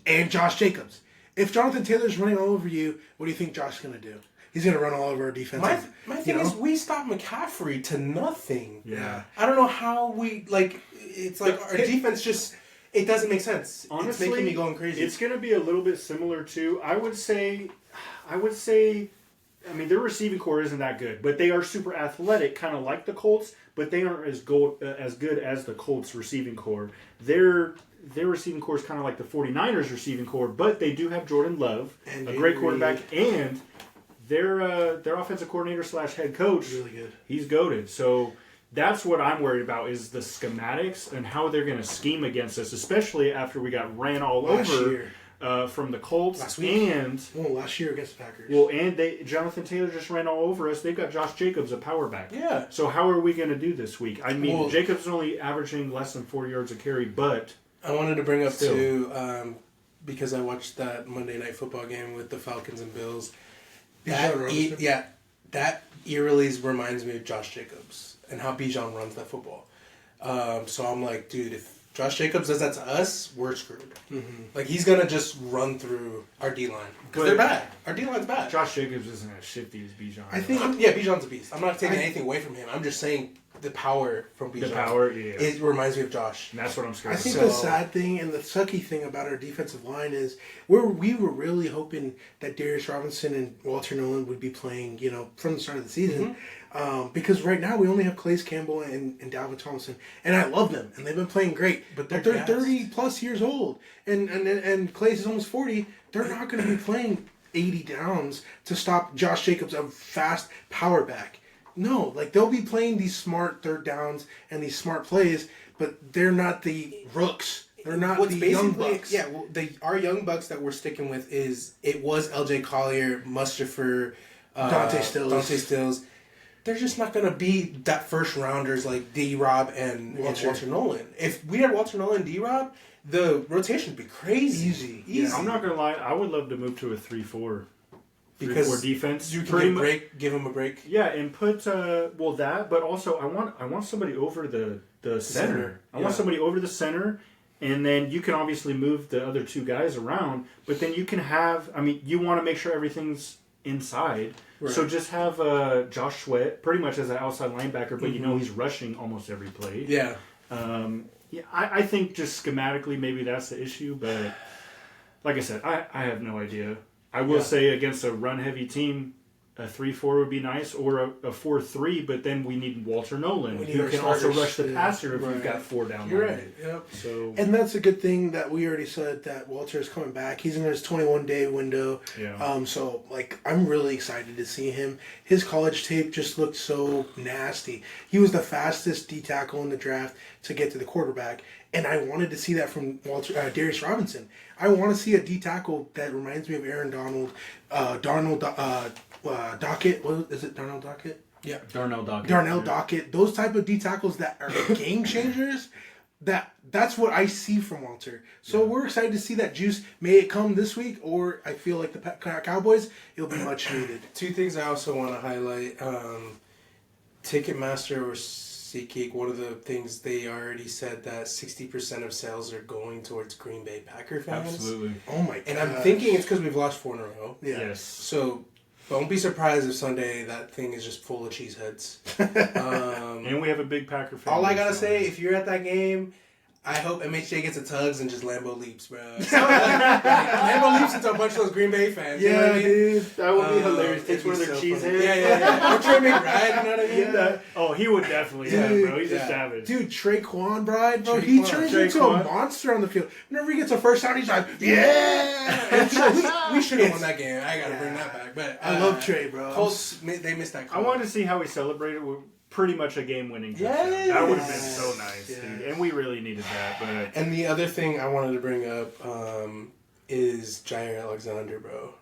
and Josh Jacobs. If Jonathan Taylor's running all over you, what do you think Josh's gonna do? He's gonna run all over our defense. My thing is, we stopped McCaffrey to nothing. yeah. I don't know how we It's like our defense just. It doesn't make sense. Honestly, it's making me going crazy. It's going to be a little bit similar to, I would say, I mean, their receiving core isn't that good, but they are super athletic, kind of like the Colts, but they aren't as good as the Colts receiving core. They're their receiving core is kind of like the 49ers receiving core, but they do have Jordan Love, And a great Avery. quarterback, and their offensive coordinator / head coach, Really good. he's goated. So that's what I'm worried about is the schematics and how they're going to scheme against us, especially after we got ran all Last over year. From the Colts Last week. and Last year against the Packers. and Jonathan Taylor just ran all over us. They've got Josh Jacobs, a power back. Yeah. So how are we going to do this week? I mean, Well, Jacobs is only averaging less than 4 yards a carry, but I wanted to bring up Still. too, because I watched that Monday Night Football game with the Falcons and Bills. That Bijan Robinson? that eerily reminds me of Josh Jacobs and how Bijan runs that football. So I'm like, dude, if Josh Jacobs does that to us, we're screwed. Mm-hmm. Like he's gonna just run through our D line because But- they're bad. Our D line's bad. Josh Jacobs isn't as shifty as Bijan. I think- Yeah, Bijan's a beast. I'm not taking anything away from him. I'm just saying the power from Bijan. the power, yeah. It reminds me of Josh. And that's what I'm scared I of. think So- the sad thing and the sucky thing about our defensive line is we were really hoping that Darius Robinson and Walter Nolan would be playing, from the start of the season. Because right now we only have Calais Campbell and Dalvin Thompson, and I love them, and they've been playing great. But But they're they're gassed. 30 plus years old, and Calais is almost 40. They're not going to be playing 80 downs to stop Josh Jacobs, a fast power back. No, like they'll be playing these smart third downs and these smart plays, but they're not the rooks. They're not What's the young basically bucks. yeah. Well, our young bucks that we're sticking with was L.J. Collier, Mustafa, Dante Stills. They're just not gonna be that first rounders like D. Rob and Walter Nolan. If we had Walter Nolan and D. Rob, the rotation would be crazy. Easy. Yeah, I'm not gonna lie. I would love to move to a 3-4 Because defense. You Pretty can mu- give him a break. Yeah, and put that, but also I want somebody over the center. I want yeah. somebody over the center, and then you can obviously move the other two guys around. But then you can have. I mean, you want to make sure everything's inside. Right. So just have Josh Sweat pretty much as an outside linebacker, but you know he's rushing almost every play. Yeah. Yeah, I think just schematically maybe that's the issue, but like I said, I have no idea. I will say against a run-heavy team, a 3-4 would be nice, or a 4-3, but then we need Walter Nolan, We need who our can also starters, rush the yeah. passer if Right. you've got 4 down. You're line. right. Yep. So And that's a good thing that we already said that Walter is coming back. He's in his 21-day window. yeah, So I'm really excited to see him. His college tape just looked so nasty. He was the fastest D tackle in the draft to get to the quarterback, and I wanted to see that from Darius Robinson. I want to see a D tackle that reminds me of Aaron Donald, Dockett. What is it? Darnell Dockett. Yeah. Darnell Dockett. Darnell Dockett. Those type of D tackles that are game changers. That's what I see from Walter. So we're excited to see that juice. May it come this week, or I feel like the Cowboys, it'll be much needed. Two things I also want to highlight. Ticketmaster or SeatGeek, one of the things they already said that 60% of sales are going towards Green Bay Packer fans. Absolutely. Oh my god. And I'm thinking it's because we've lost 4 in a row. Yeah. Yes. So don't be surprised if Sunday that thing is just full of cheeseheads. And we have a big Packer fan. All I gotta so- say, if you're at that game, I hope MHJ gets a tugs and just Lambo leaps, bro. Lambo leaps into a bunch of those Green Bay fans. You know what I mean? dude. that would be hilarious. It'd Takes be one of their so cheese funny. heads. Yeah. Or Trey McBride, you know what I mean? Yeah. Oh, he would definitely. Yeah, Dude, bro. He's a yeah. savage. Dude, Traquan Bride, bro, he Traquan. turns into a Traquan. monster on the field. Whenever he gets a first down, he's like, yeah! We should have won that game. I gotta bring that back. But I love Trey, bro. Colts, they missed that I call. wanted to see how he celebrated with pretty much a game-winning touchdown. Yes. That would have been so nice, Yes. dude. And we really needed that. But And the other thing I wanted to bring up is Jair Alexander, bro,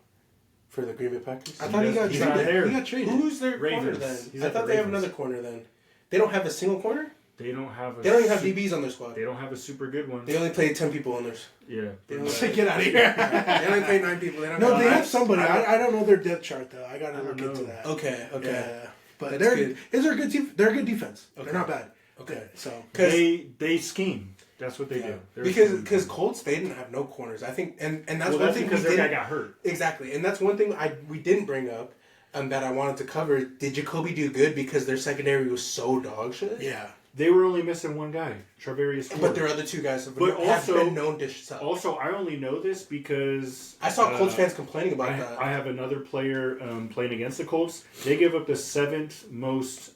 for the Green Bay Packers. I thought he got He's not traded. there. He got traded. Who's their corner Ravens. then? He's I at the thought they have Ravens. another corner then. They don't have a single corner? they don't have a. They don't even have su- DBs on their squad. They don't have a super good one. They only played 10 people on theirs. Yeah. They but- don't Get out of here. They only played 9 people. They don't No, they have have somebody. I don't know their depth chart, though. I got to I look don't into know. that. Okay. Yeah. But That's they're good. is they're a good team. They're a good defense. Okay. They're not bad. Okay. So They scheme. That's what they do. They're a scheme. Because Colts, they didn't have no corners. I think, and that's Well, one that's thing because we their guy didn't. got hurt. Exactly. And that's one thing we didn't bring up that I wanted to cover. Did Jacoby do good because their secondary was so dog shit? yeah, They were only missing one guy, Charvarius Ford. But their other 2 guys have But also- been known to suck. Also, I only know this because I saw Colts fans complaining about I, that. I have another player playing against the Colts. They give up the 7th most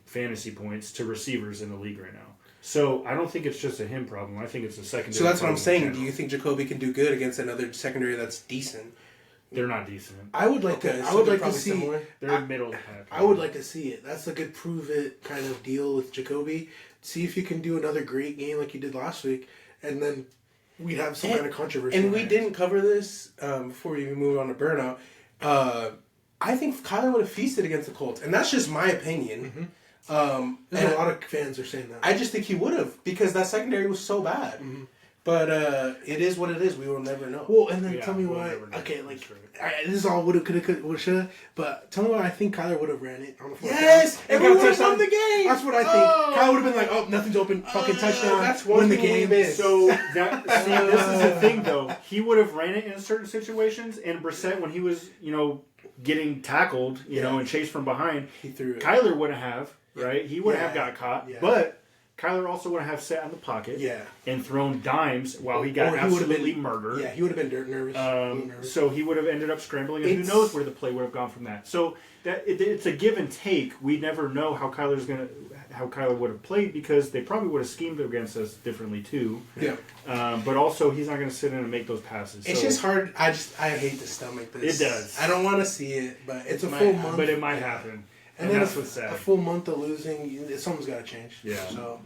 fantasy points to receivers in the league right now. So I don't think it's just a him problem. I think it's a secondary. So that's what I'm problem in saying. Do general. you think Jacoby can do good against another secondary that's decent? They're not decent. I would like Okay, to. so I would they're like to probably see. similar? They're middle of the pack. I would like to see it. That's like a prove it kind of deal with Jacoby. See if you can do another great game like you did last week, and then we'd have some kind of controversy. And on we our didn't cover this before we even moved on to burnout. I think Kyler would have feasted against the Colts, and that's just my opinion. hands. And A lot of fans are saying that. I just think he would have because that secondary was so bad. But it is what it is. We will never know. Well, and then Yeah, tell me we'll why. never know. Okay, like That's right. this is all woulda, coulda, woulda, shoulda. But tell me why I think Kyler would have ran it on the fourth Yes, down. and we got a would have touchdown. won the game. That's what I think. Oh. Kyler would have been like, "Oh, nothing's open. Fucking touchdown. That's one win the thing we game." missed. So that see, this is the thing though. He would have ran it in certain situations, and Brissett, when he was, getting tackled, and chased from behind, He threw it. Kyler wouldn't have, right? He wouldn't have Yeah. got caught, Yeah. but Kyler also wouldn't have sat in the pocket Yeah, and thrown dimes while he got Or he would've absolutely been- murdered. yeah, he would have been dirt nervous. A little nervous. So he would have ended up scrambling, and It's- who knows where the play would have gone from that. So it's a give and take. We never know how Kyler would have played because they probably would have schemed against us differently too. Yeah. But also, he's not going to sit in and make those passes. It's So- just hard. I hate to stomach this. It does. I don't want to see it, but It's a might full happen. month. but it might happen, and then that's a, what's sad. a full month of losing, something's got to change. Yeah. So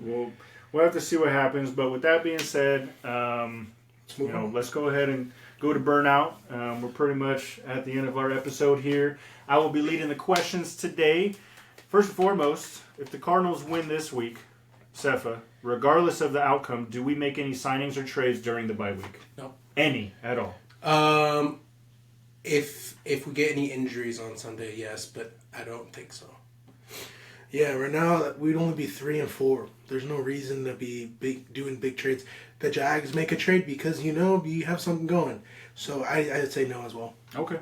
We'll have to see what happens. But with that being said, let's move on. let's go ahead and go to burnout. We're pretty much at the end of our episode here. I will be leading the questions today. First and foremost, if the Cardinals win this week, Sefa, regardless of the outcome, do we make any signings or trades during the bye week? No. Any at all? If we get any injuries on Sunday, yes, but I don't think so. Yeah, right now we'd only be 3-4. There's no reason to be doing big trades. The Jags make a trade because you have something going. So I'd say no as well. Okay.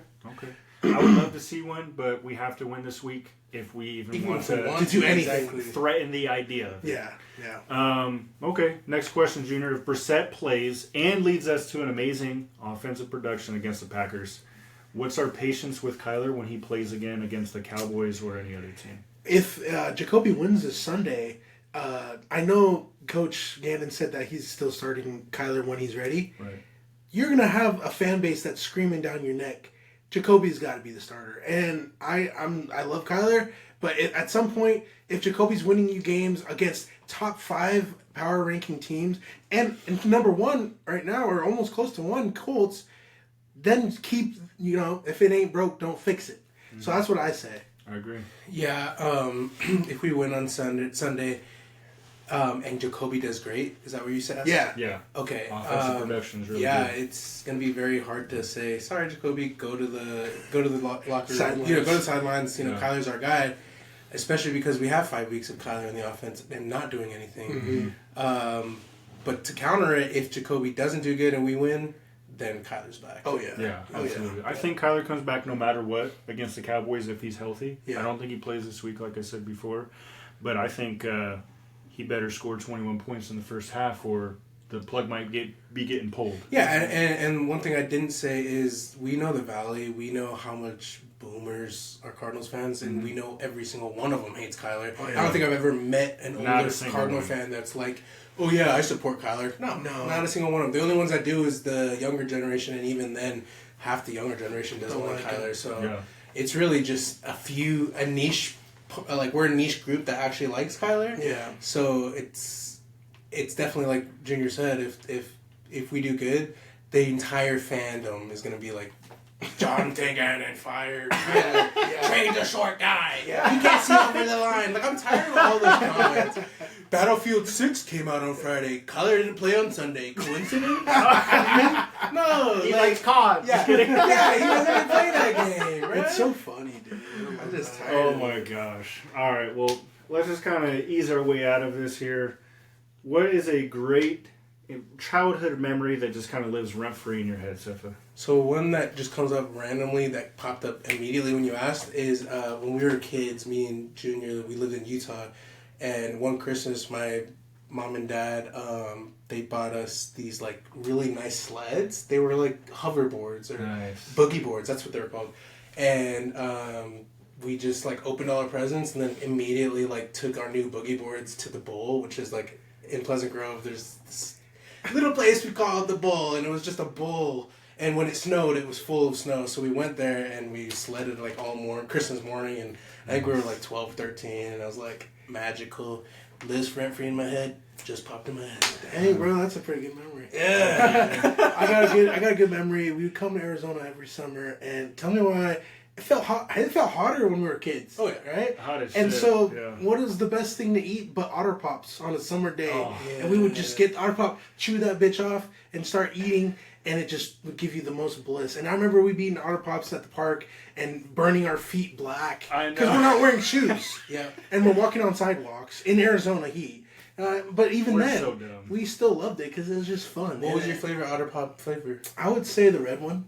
I would love to see one, but we have to win this week if we even want if we to want to do anything. exactly. threaten the idea of it. Yeah. Okay, next question, Junior. If Brissett plays and leads us to an amazing offensive production against the Packers, what's our patience with Kyler when he plays again against the Cowboys or any other team? If Jacoby wins this Sunday, I know Coach Gannon said that he's still starting Kyler when he's ready. Right. You're going to have a fan base that's screaming down your neck. Jacoby's got to be the starter. And I love Kyler, but at some point, if Jacoby's winning you games against top 5 power ranking teams and number 1 right now, or almost close to 1, Colts, then keep, if it ain't broke, don't fix it. So that's what I say. I agree. Yeah, if we win on Sunday, and Jacoby does great, is that what you said? Yeah. Yeah. Okay. Offensive production is really yeah, good. it's gonna be very hard to say. Sorry, Jacoby. Go to the locker room. Sidelines. Go to the sidelines. Yeah. Kyler's our guy, especially because we have 5 weeks of Kyler in the offense and not doing anything. But to counter it, if Jacoby doesn't do good and we win, then Kyler's back. Oh, yeah. Yeah, Oh, yeah. absolutely. I think Kyler comes back no matter what against the Cowboys if he's healthy. Yeah. I don't think he plays this week, like I said before. But I think he better score 21 points in the first half or the plug might be getting pulled. Yeah, and one thing I didn't say is we know the Valley. We know how much boomers are Cardinals fans, and we know every single one of them hates Kyler. Oh, yeah. I don't think I've ever met an Not a older single Cardinal one. fan that's like, oh yeah, I support Kyler. No, not a single one of them. The only ones I do is the younger generation, and even then, half the younger generation doesn't Don't like like Kyler. So Yeah. it's really just a niche, like we're a niche group that actually likes Kyler. Yeah. So it's definitely like Junior said. If we do good, the entire fandom is gonna be like, John Tingan fired. Trade the short guy. Yeah. You can't see over the line. Like, I'm tired of all those comments. Battlefield 6 came out on Friday. Kyler didn't play on Sunday. Coincidence? No. He like, likes COD. yeah, yeah, he doesn't even play that game, right? It's so funny, dude. I'm just tired. Oh of it. my gosh. All right, well, let's just kind of ease our way out of this here. What is a great childhood memory that just kind of lives rent free in your head, Sefa? So one that just comes up randomly that popped up immediately when you asked is when we were kids, me and Junior, we lived in Utah, and one Christmas my mom and dad they bought us these like really nice sleds. They were like hoverboards or Nice. boogie boards. That's what they were called. And we just like opened all our presents and then immediately like took our new boogie boards to the bowl, which is like in Pleasant Grove, there's this little place we called the Bull, and it was just a bull. And when it snowed, it was full of snow. So we went there and we sledded like all morning, Christmas morning, and I think we were like 12, 13, and I was like magical. Lives rent free in my head. Just popped in my head. Hey, bro, that's a pretty good memory. Yeah. I got a good memory. We would come to Arizona every summer, and tell me why it felt hot. It felt hotter when we were kids. Oh yeah, right. Hot as And shit. so, Yeah. what is the best thing to eat but Otter Pops on a summer day? Oh, and we would just get the Otter Pop, chew that bitch off, and start eating. And it just would give you the most bliss. And I remember we eating Otter Pops at the park and burning our feet black because we're not wearing shoes. yeah. And we're walking on sidewalks in Arizona heat. But even We're then, so dumb. we still loved it because it was just fun. What was your favorite Otter Pop flavor? I would say the red one.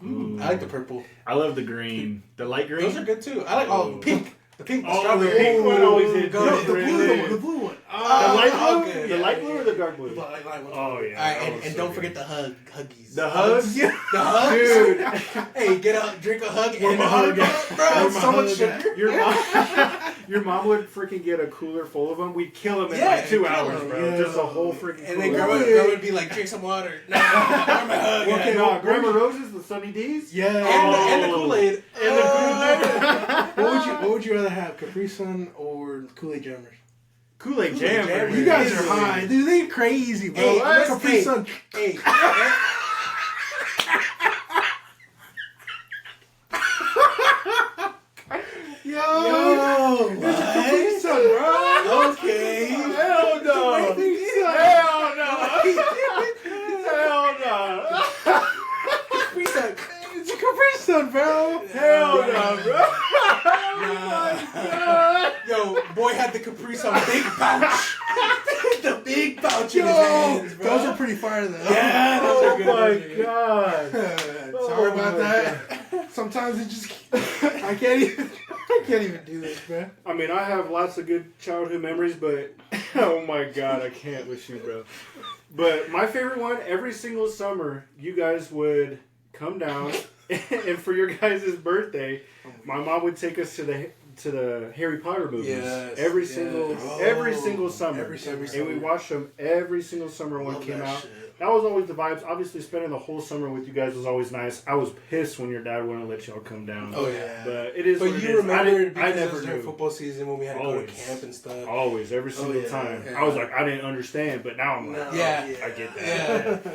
Ooh. I like the purple. I love the green. The light green. Those are good too. I like pink. The pink, the Oh, strawberry. the pink one always hit Go No, to the red. blue one. The blue one. The light Oh, blue? good. The Yeah, light blue or the dark blue? The light one. Oh, yeah. Alright, that and was don't so forget good. the huggies. The hugs? Yeah. The hugs? Dude. Hey, get out, drink a hug, Where and my a hug hug. at? Bro, Where it's my so much hug sugar. at? Your mom would freaking get a cooler full of them. We'd kill them in Yeah, like 2 kill hours, 'em, bro. yeah. Just a whole freaking And then cooler. grandma would be like, drink some water. No, where my hug Okay, at? no, Grandma Rose's, the Sunny D's? Yeah. And the Kool-Aid. And the Kool-Aid. What would you rather have, Capri Sun or Kool-Aid Jammers? Kool-Aid Kool-Aid Jam. Jam. You guys are Easily. high, dude. They crazy, bro. Hey, What? let's- Capri hey. Sun. Hey, Yo, what? Capri Sun, bro. Okay. Hell no. Hell no. Hell no. Capri Sun. It's a Capri Sun, bro. Hell no, bro. Nah. Yo, boy had the Capri Sun big pouch. The big pouch in his Yo, hands, bro. those are pretty fire, though. Yeah, those are Oh good. my Those are good. god. Sorry Oh about my that. Sometimes it just I can't even do this, man. I mean, I have lots of good childhood memories, but oh my god, I can't with you, bro. But my favorite one, every single summer, you guys would come down, and for your guys' birthday, my mom would take us to the Harry Potter movies. Yes, every yes. single summer. Every summer. And we watched them every single summer when Love it came that out. shit. That was always the vibes. Obviously, spending the whole summer with you guys was always nice. I was pissed when your dad wouldn't let y'all come down. Oh, yeah. But it is But what it you is. remember I because it never was during knew. football season when we had to go Always. to camp and stuff. Always, every single yeah, time. yeah. I was like, I didn't understand, but now I'm like, No, Yeah. I get that. Yeah.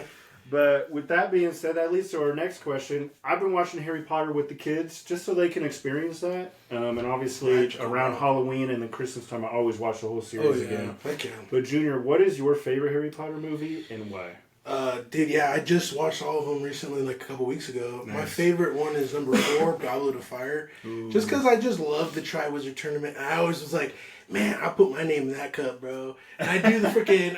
But with that being said, that leads to our next question. I've been watching Harry Potter with the kids just so they can experience that. And obviously, Magical. around Halloween and then Christmas time, I always watch the whole Oh, series yeah. again. Heck yeah. But Junior, what is your favorite Harry Potter movie and why? Dude, yeah, I just watched all of them recently, like a couple weeks ago. My Nice. favorite one is number 4, Goblet of Fire. Just because I just love the Triwizard Tournament. I always was like, man, I put my name in that cup, bro. And I do the freaking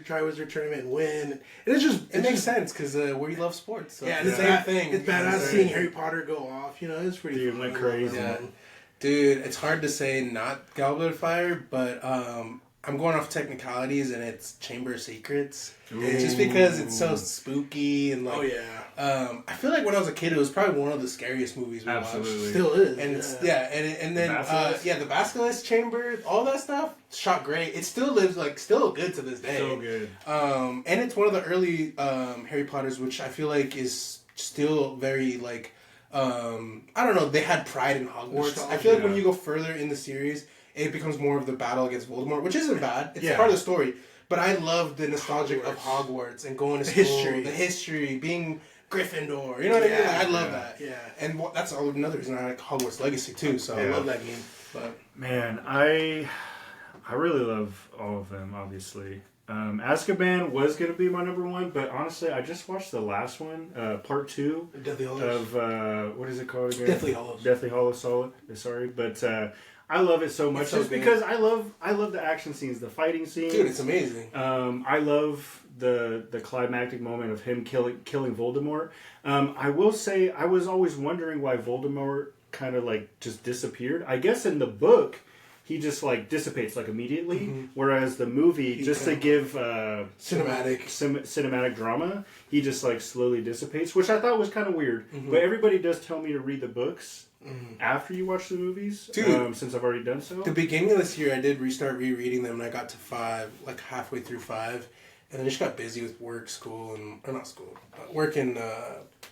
Triwizard Tournament and win. And it's just, It makes sense because we love sports. So yeah, it's it's the same thing. It's badass seeing Harry Potter go off. You know, it's pretty. Dude, fun. went I love crazy. that Yeah. one. Dude, it's hard to say not Goblet of Fire, but I'm going off technicalities and it's Chamber of Secrets. It's just because it's so spooky and like. Oh yeah, I feel like when I was a kid, it was probably one of the scariest movies we Absolutely. watched. still is. And it's and then Basilisk? the Basilisk Chamber, all that stuff shot great. It still lives still good to this day. So good. And it's one of the early Harry Potters, which I feel like is still very like I don't know. They had pride in Hogwarts. I feel like when Yeah. you go further in the series, it becomes more of the battle against Voldemort, which isn't bad. It's Yeah. part of the story. But I love the nostalgia of Hogwarts and going to school, history. the history, being Gryffindor. You know what I mean? Like, I love Yeah. that. yeah. And that's another reason I like Hogwarts Legacy too. So I Yeah. love that game. But Man, I really love all of them, obviously. Azkaban was going to be my number one, but honestly, I just watched the last one, part 2 Deathly Hallows. of, what is it called again? Deathly Hallows. Deathly Hallows, sorry. But I love it so much It's so just good. because I love the action scenes, the fighting scenes. dude, it's amazing. I love the climactic moment of him killing Voldemort. I will say I was always wondering why Voldemort kind of like just disappeared. I guess in the book he just like dissipates like immediately, whereas the movie He just to kinda- give Cinematic. cinematic drama, he just like slowly dissipates, which I thought was kind of weird. But everybody does tell me to read the books. after you watch the movies, Dude. since I've already done so. The beginning of this year, I did restart rereading them, and I got to 5, like halfway through 5, and then I just got busy with work, school, or not school, work and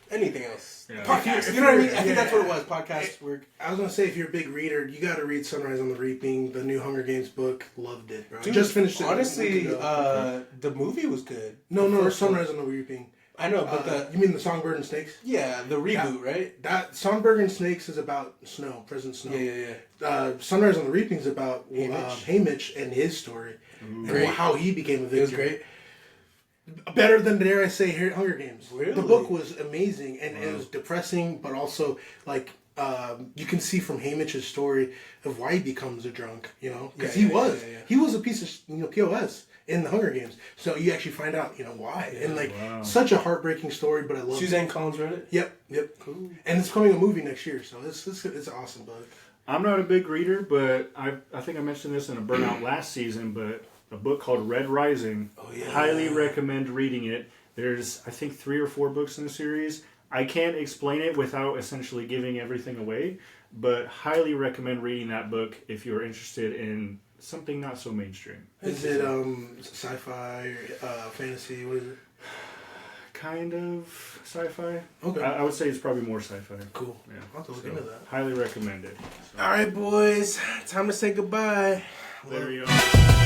anything else. Yeah. Podcast, you know what I mean? I think that's what it was. Podcast, work. I was gonna say, if you're a big reader, you got to read Sunrise on the Reaping, the new Hunger Games book. Loved it, bro. Dude, Just finished it. Honestly, the movie was good. No, Sunrise on the Reaping. I know, but you mean the Songbird and Snakes? yeah, the reboot, right? That Songbird and Snakes is about Snow, President Snow. Yeah. Sunrise on the Reaping is about Haymitch. Haymitch and his story, Great. and how he became a victor. It was great. Better than, dare I say, Hunger Games. Really? The book was amazing, and it was depressing, but also like you can see from Haymitch's story of why he becomes a drunk. You know, because he was a piece of POS in the Hunger Games. So you actually find out why, and like such a heartbreaking story. But I love Suzanne Collins wrote it. Yep. Cool. And it's coming a movie next year, so it's an awesome book. I'm not a big reader, but I think I mentioned this in a burnout last season, but a book called Red Rising. Oh, yeah. Highly recommend reading it. There's, I think, 3 or 4 books in the series. I can't explain it without essentially giving everything away, but highly recommend reading that book if you're interested in something not so mainstream. Is it sci-fi, fantasy? What is it? Kind of sci-fi. Okay. I would say it's probably more sci-fi. Cool. Yeah. I'll have to look into that. Highly recommend it. So, All right, boys. Time to say goodbye. there you go.